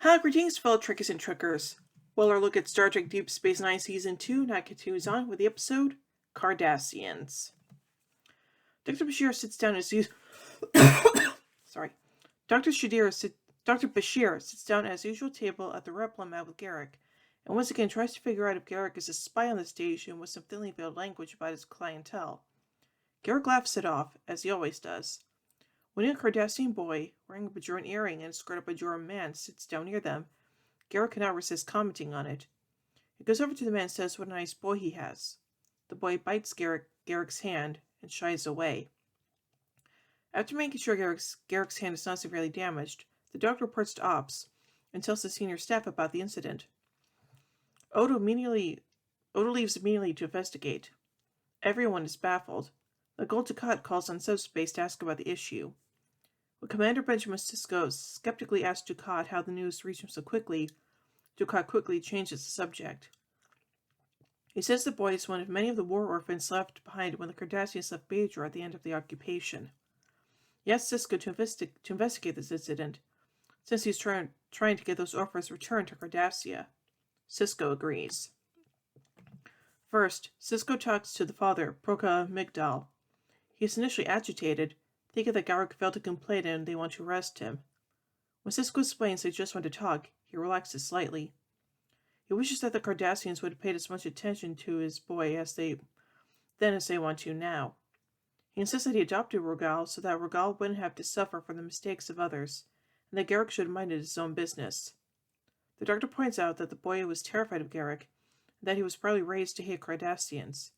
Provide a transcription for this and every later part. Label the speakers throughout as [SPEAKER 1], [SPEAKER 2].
[SPEAKER 1] Hello, greetings, fellow Trickers and Trickers. Well, our look at Star Trek Deep Space Nine Season 2 now continues on with the episode Cardassians. Dr. Bashir sits down as usual. Sorry. Dr. Bashir sits down at his usual table at the Replimat with Garrick, and once again tries to figure out if Garrick is a spy on the station with some thinly veiled language about his clientele. Garrick laughs it off, as he always does. When a Cardassian boy, wearing a Bajoran earring and a skirt of Bajoran man, sits down near them, Garrick cannot resist commenting on it. He goes over to the man and says what a nice boy he has. The boy bites Garrick's hand and shies away. After making sure Garrick's hand is not severely damaged, the doctor reports to Ops and tells the senior staff about the incident. Odo leaves immediately to investigate. Everyone is baffled. The Gul Dukat calls on subspace to ask about the issue. When Commander Benjamin Sisko skeptically asks Dukat how the news reached him so quickly, Dukat quickly changes the subject. He says the boy is one of many of the war orphans left behind when the Cardassians left Bajor at the end of the occupation. He asks Sisko to investigate this incident, since he's trying to get those orphans returned to Cardassia. Sisko agrees. First, Sisko talks to the father, Proka Migdal. He is initially agitated, thinking that Garrick failed to complain and they want to arrest him. When Sisko explains they just want to talk, he relaxes slightly. He wishes that the Cardassians would have paid as much attention to his boy as they want to now. He insists that he adopted Rogal so that Rogal wouldn't have to suffer from the mistakes of others, and that Garrick should have minded his own business. The doctor points out that the boy was terrified of Garrick, and that he was probably raised to hate Cardassians.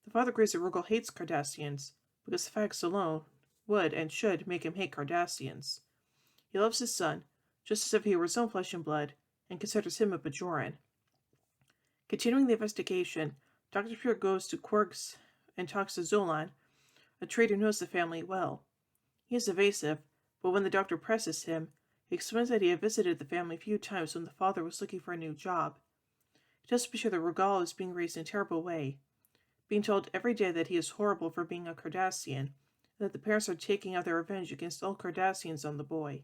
[SPEAKER 1] The father agrees that Rogal hates Cardassians, because the facts alone would and should make him hate Cardassians. He loves his son, just as if he were his own flesh and blood, and considers him a Bajoran. Continuing the investigation, Dr. Pure goes to Quark's and talks to Zolan, a trader who knows the family well. He is evasive, but when the doctor presses him, he explains that he had visited the family a few times when the father was looking for a new job. He tells Bashir that Rogal is being raised in a terrible way, being told every day that he is horrible for being a Cardassian, and that the parents are taking out their revenge against all Cardassians on the boy.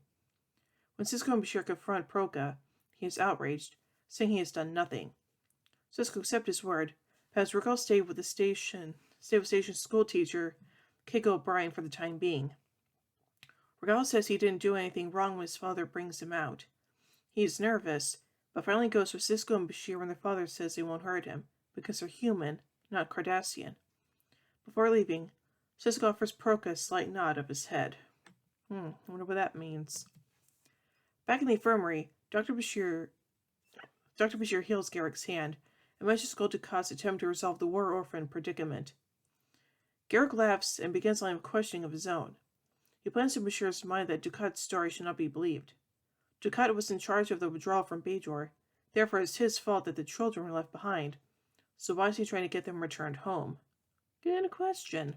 [SPEAKER 1] When Sisko and Bashir confront Proka, he is outraged, saying he has done nothing. Sisko accepts his word, but has Rogal stay with station school teacher, Keiko O'Brien, for the time being. Rogal says he didn't do anything wrong when his father brings him out. He is nervous, but finally goes with Sisko and Bashir when their father says they won't hurt him, because they're human, not Cardassian. Before leaving, Sisko offers Proka a slight nod of his head. I wonder what that means. Back in the infirmary, Dr. Bashir heals Garrick's hand and mentions Gul Dukat's attempt to resolve the war orphan predicament. Garrick laughs and begins a line of questioning of his own. He plants in Bashir's mind that Dukat's story should not be believed. Dukat was in charge of the withdrawal from Bajor, therefore it's his fault that the children were left behind. So why is he trying to get them returned home? Good question.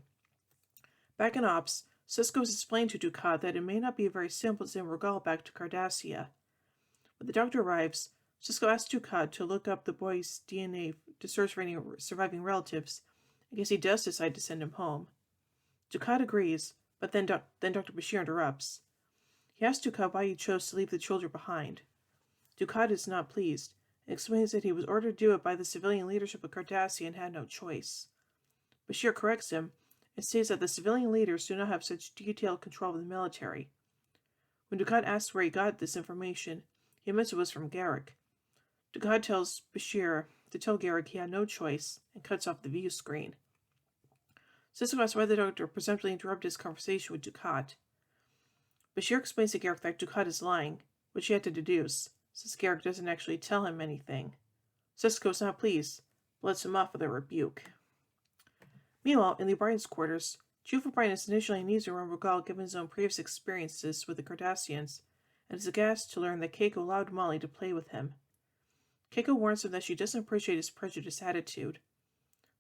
[SPEAKER 1] Back in Ops, Sisko has explained to Dukat that it may not be very simple to send Rogal back to Cardassia. When the doctor arrives, Sisko asks Dukat to look up the boy's DNA to search for any surviving relatives, in case he does decide to send him home. Dukat agrees, but then Dr. Bashir interrupts. He asks Dukat why he chose to leave the children behind. Dukat is not pleased, and explains that he was ordered to do it by the civilian leadership of Cardassia and had no choice. Bashir corrects him and states that the civilian leaders do not have such detailed control of the military. When Dukat asks where he got this information, he admits it was from Garrick. Dukat tells Bashir to tell Garrick he had no choice and cuts off the view screen. Sisko asks why the doctor presumptuously interrupted his conversation with Dukat. Bashir explains to Garrick that Dukat is lying, which he had to deduce, since Garrick doesn't actually tell him anything. Sisko is not pleased, but lets him off with a rebuke. Meanwhile, in the O'Brien's quarters, Chief O'Brien is initially uneasy around Rogal given his own previous experiences with the Cardassians, and is aghast to learn that Keiko allowed Molly to play with him. Keiko warns him that she doesn't appreciate his prejudiced attitude.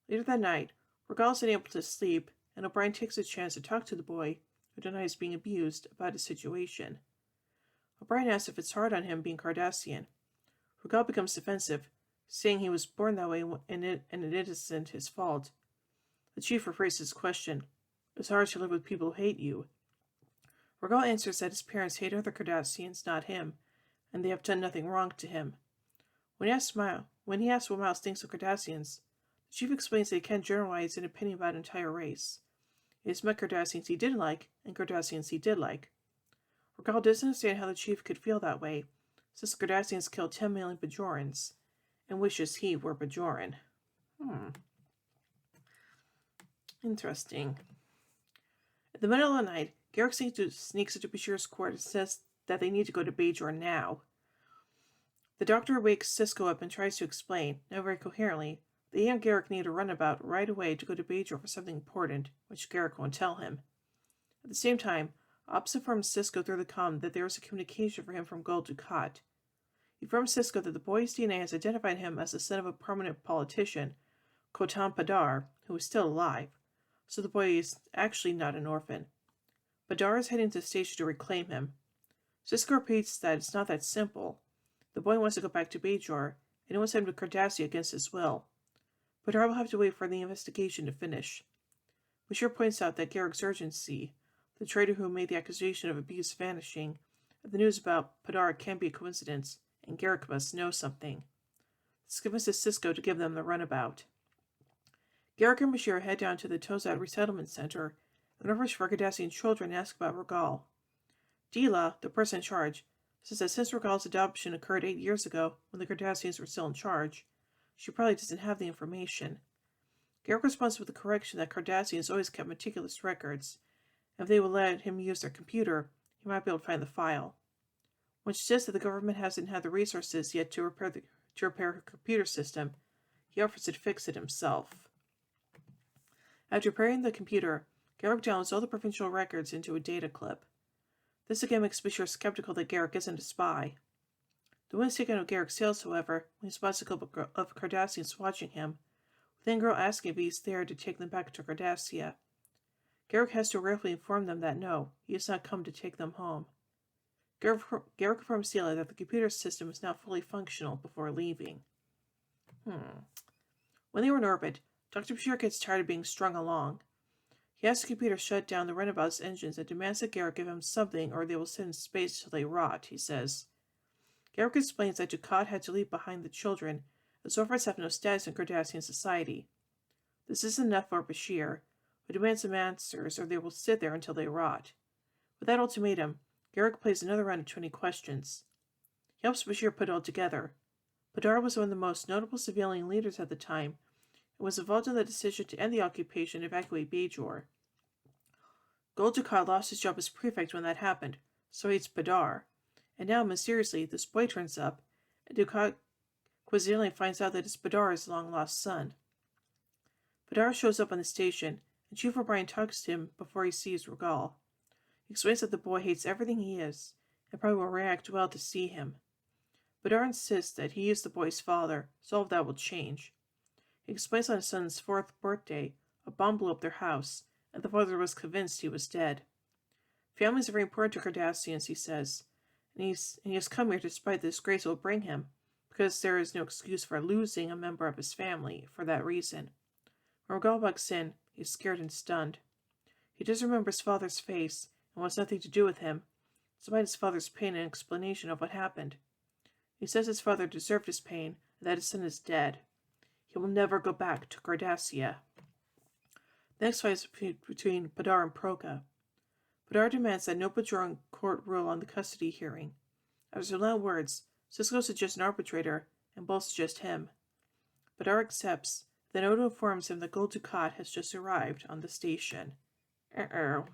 [SPEAKER 1] Later that night, Rogal is unable to sleep, and O'Brien takes a chance to talk to the boy, who denies being abused, about his situation. O'Brien asks if it's hard on him being Cardassian. Rogal becomes defensive, saying he was born that way and it isn't his fault. The chief rephrases his question. It's hard to live with people who hate you. Rogal answers that his parents hate other Cardassians, not him, and they have done nothing wrong to him. When he asks what Miles thinks of Cardassians, the chief explains that he can't generalize an opinion about an entire race. He has met Cardassians he didn't like, and Cardassians he did like. Regal doesn't understand how the chief could feel that way, since the Cardassians killed 10 million Bajorans, and wishes he were Bajoran. Interesting. In the middle of the night, Garrick sneaks into Bashir's court and says that they need to go to Bajor now. The doctor wakes Sisko up and tries to explain, not very coherently, that he and Garrick need a runabout right away to go to Bajor for something important, which Garrick won't tell him. At the same time, Ops informs Sisko through the comm that there is a communication for him from Gul Dukat. He informs Sisko that the boy's DNA has identified him as the son of a prominent politician, Kotan Padar, who is still alive, so the boy is actually not an orphan. Padar is heading to the station to reclaim him. Sisko repeats that it's not that simple. The boy wants to go back to Bajor, and he wants him to Cardassia against his will. Padar will have to wait for the investigation to finish. Bashir points out that Garrick's urgency, the traitor who made the accusation of abuse vanishing, and the news about Padar can't be a coincidence, and Garrick must know something. This convinces Sisko to give them the runabout. Garrick and Bashir head down to the Tozat Resettlement Center and offers for Cardassian children and ask about Regal. Dila, the person in charge, says that since Regal's adoption occurred 8 years ago, when the Cardassians were still in charge, she probably doesn't have the information. Garrick responds with the correction that Cardassians always kept meticulous records, and if they will let him use their computer, he might be able to find the file. When she says that the government hasn't had the resources yet to repair her computer system, he offers to fix it himself. After repairing the computer, Garrick downloads all the provincial records into a data clip. This again makes Bashir skeptical that Garrick isn't a spy. The wind is taken out of Garrick's sails, however, when he spots a couple of Cardassians watching him, with Ingro asking if he's there to take them back to Cardassia. Garrick has to regretfully inform them that no, he has not come to take them home. Garrick informs Sela that the computer system is now fully functional before leaving. When they were in orbit, Dr. Bashir gets tired of being strung along. He asks the computer to shut down the runabout's engines and demands that Garrick give him something or they will sit in space till they rot, he says. Garrick explains that Dukat had to leave behind the children, as orphans have no status in Cardassian society. This isn't enough for Bashir, who demands some answers or they will sit there until they rot. With that ultimatum, Garrick plays another round of 20 questions. He helps Bashir put it all together. Padar was one of the most notable civilian leaders at the time, and was involved in the decision to end the occupation and evacuate Bajor. Gul Dukat lost his job as prefect when that happened, so hates Padar, and now, mysteriously, this boy turns up, and Dukat coincidentally finds out that it's Padar's long-lost son. Padar shows up on the station, and Chief O'Brien talks to him before he sees Regal. He explains that the boy hates everything he is, and probably will react well to see him. Padar insists that he is the boy's father, so all of that will change. He explains on his son's 4th birthday, a bomb blew up their house, and the father was convinced he was dead. Families are very important to Cardassians, he says, and he has come here despite the disgrace it will bring him, because there is no excuse for losing a member of his family for that reason. When Regal walks in, he is scared and stunned. He does remember his father's face and wants nothing to do with him, despite his father's pain and explanation of what happened. He says his father deserved his pain and that his son is dead. He will never go back to Cardassia. The next fight is between Padar and Proka. Padar demands that no Bajoran court rule on the custody hearing. After some loud words, Sisko suggests an arbitrator, and both suggest him. Padar accepts, then Odo informs him that Gul Dukat has just arrived on the station. Dukat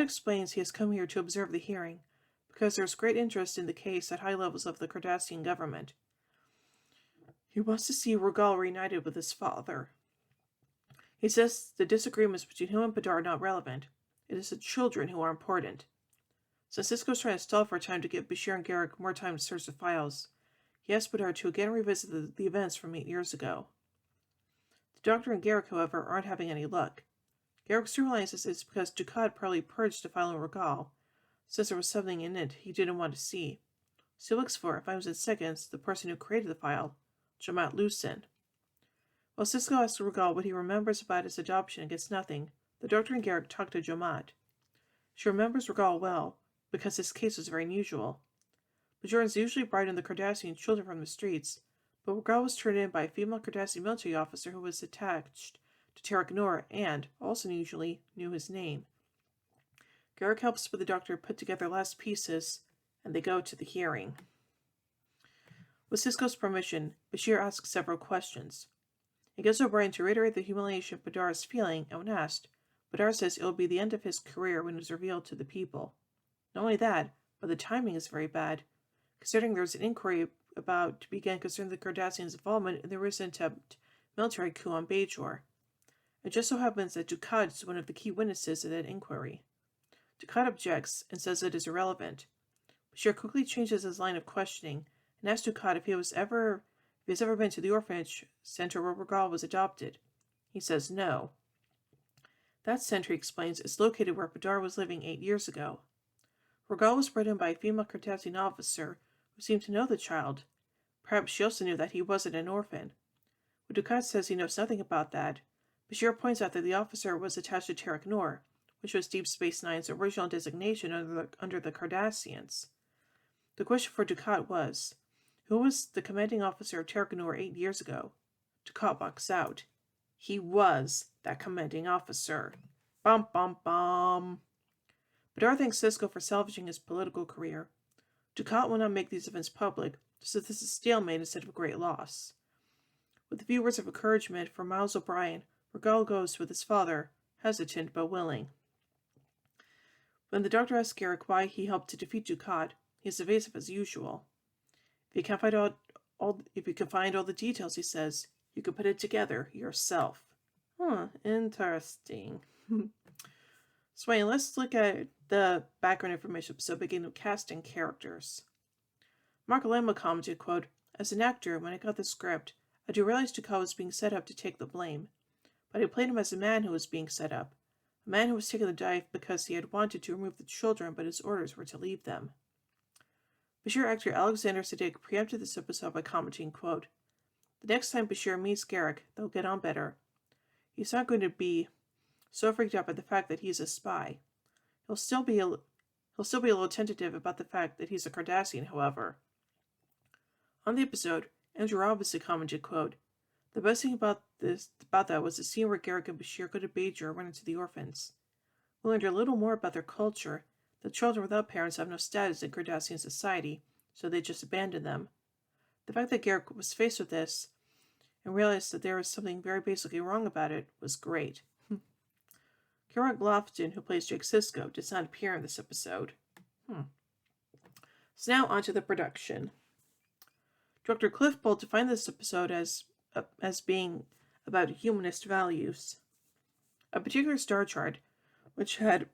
[SPEAKER 1] explains he has come here to observe the hearing, because there is great interest in the case at high levels of the Cardassian government. He wants to see Regal reunited with his father. He says the disagreements between him and Padar are not relevant. It is the children who are important. Since Sisko is trying to stall for time to give Bashir and Garrick more time to search the files, he asks Padar to again revisit the events from 8 years ago. The Doctor and Garrick, however, aren't having any luck. Garrick soon realizes it's because Dukat probably purged the file in Regal, since there was something in it he didn't want to see. So he looks for, finds in seconds, the person who created the file, Jamat Lucen. While Sisko asks Regal what he remembers about his adoption and gets nothing, the Doctor and Garrick talk to Jamat. She remembers Regal well, because his case was very unusual. Bajorans usually brought in the Cardassian children from the streets, but Regal was turned in by a female Cardassian military officer who was attached to Tarek Noor and, also unusually, knew his name. Garak helps with the doctor put together last pieces, and they go to the hearing. With Sisko's permission, Bashir asks several questions. He gets O'Brien to reiterate the humiliation Badar is feeling, and when asked, Badar says it will be the end of his career when it is revealed to the people. Not only that, but the timing is very bad, considering there is an inquiry about to begin concerning the Cardassians' involvement in the recent military coup on Bajor. It just so happens that Dukat is one of the key witnesses in that inquiry. Dukat objects and says it is irrelevant. Bashir quickly changes his line of questioning and asks Dukat if he has ever been to the orphanage center where Regal was adopted. He says no. That center, he explains, is located where Badar was living 8 years ago. Regal was brought in by a female Cardassian officer who seemed to know the child. Perhaps she also knew that he wasn't an orphan. When Dukat says he knows nothing about that, Bashir points out that the officer was attached to Tarek Noor, which was Deep Space Nine's original designation under the Cardassians. The question for Dukat was, who was the commanding officer of Tarek Noor 8 years ago? Dukat walks out. He was that commanding officer. Bum bum bum. Badar thanks Sisko for salvaging his political career. Dukat will not make these events public, so this is a stalemate instead of a great loss. With a few words of encouragement from Miles O'Brien, Regal goes with his father, hesitant but willing. When the doctor asks Garak why he helped to defeat Dukat, he is evasive as usual. If you can find all the details, he says, you can put it together yourself. Interesting. So let's look at the background information, so beginning with casting characters. Mark Lama commented, quote, as an actor, when I got the script, I did realize Dukat was being set up to take the blame, but I played him as a man who was being set up, a man who was taking the dive because he had wanted to remove the children, but his orders were to leave them. Bashir actor Alexander Siddig preempted this episode by commenting, quote, the next time Bashir meets Garak, they'll get on better. He's not going to be so freaked out by the fact that he's a spy. He'll still be a little tentative about the fact that he's a Cardassian, however. On the episode, Andrew Robinson commented, quote, the best thing about that was the scene where Garak and Bashir go to Bajor and run into the orphans. We learned a little more about their culture. The children without parents have no status in Cardassian society, so they just abandon them. The fact that Garak was faced with this and realized that there was something very basically wrong about it was great. Kieran Glofton, who plays Jake Sisko, does not appear in this episode. So now on to the production. Director Cliff Bolt defined this episode as being about humanist values. A particular star chart, which had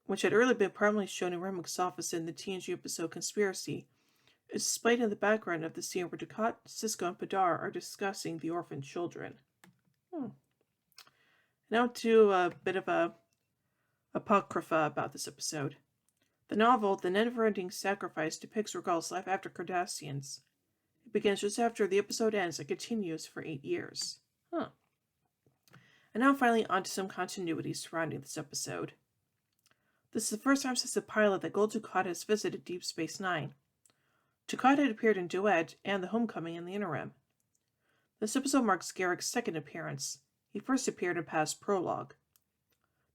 [SPEAKER 1] earlier been prominently shown in Remnick's office in the TNG episode Conspiracy, is displayed in the background of the scene where Dukat, Sisko, and Badar are discussing the orphan children. Now to a bit of a apocrypha about this episode. The novel, The Never-Ending Sacrifice, depicts Regal's life after Cardassians. It begins just after the episode ends and continues for 8 years. And now finally on to some continuity surrounding this episode. This is the first time since the pilot that Gul Dukat has visited Deep Space Nine. Dukat had appeared in Duet and The Homecoming in the interim. This episode marks Garak's second appearance. He first appeared in past prologue.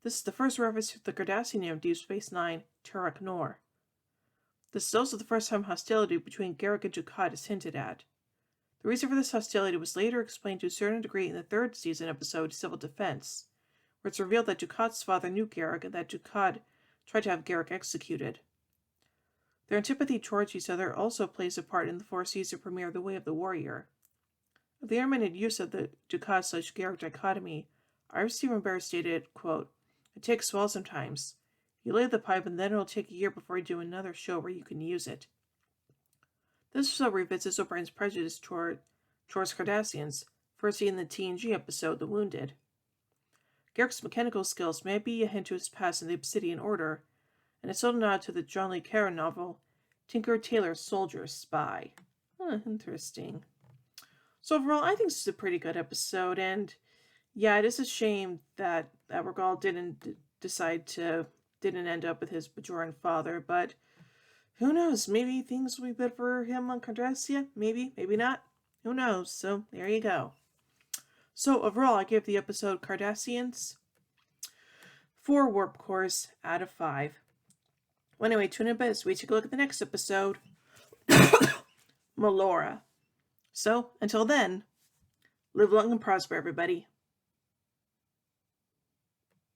[SPEAKER 1] This is the first reference to the Cardassian name of Deep Space Nine, Tarek Noor. This is also the first time hostility between Garak and Dukat is hinted at. The reason for this hostility was later explained to a certain degree in the third season episode Civil Defense, where it's revealed that Dukat's father knew Garak and that Dukat tried to have Garak executed. Their antipathy towards each other also plays a part in the fourth-season premiere of The Way of the Warrior. Of the animated use of the Dukat/Garak dichotomy, Ira Stephen Bear stated, quote, it takes a while sometimes. You lay the pipe and then it'll take a year before you do another show where you can use it. This episode revisits O'Brien's prejudice towards Cardassians, first seen in the TNG episode The Wounded. Garak's mechanical skills may be a hint to his past in the Obsidian Order, and a subtle nod to the John Le Carre novel, Tinker Tailor Soldier Spy. Interesting. So overall, I think this is a pretty good episode, and yeah, it is a shame that Regal didn't end up with his Bajoran father, but who knows? Maybe things will be better for him on Cardassia. Maybe, maybe not. Who knows? So there you go. So overall, I gave the episode Cardassians 4 warp cores out of 5. Well, anyway, tune in as we take a look at the next episode, Melora. So until then, live long and prosper, everybody.